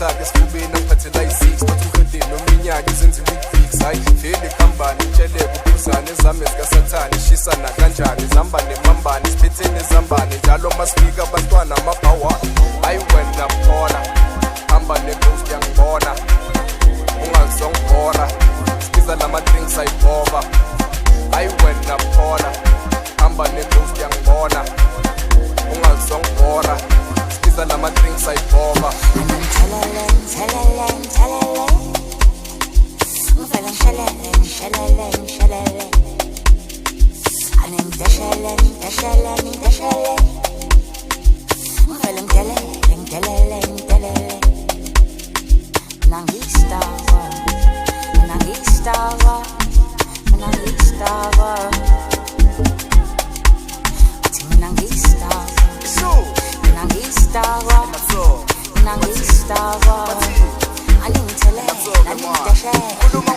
attack esifubeni angiphathela i-6 bathi umqedeni nominyaka izenziwa i-fix hayi vele khambani itsheleke uphuzane ezame zikasathane ishisana kanjani zihamba nemambane isiphetheni ezambane njalo masifika abantwana amabhawane hayi wena phona hamba ne-ghost yangibona ungazongibhora sibiza lama-drinks ayibhova hayi wena phona hamba ne-ghost yangibona ungazongibhora sibiza lama-drinks ayibhova I need to let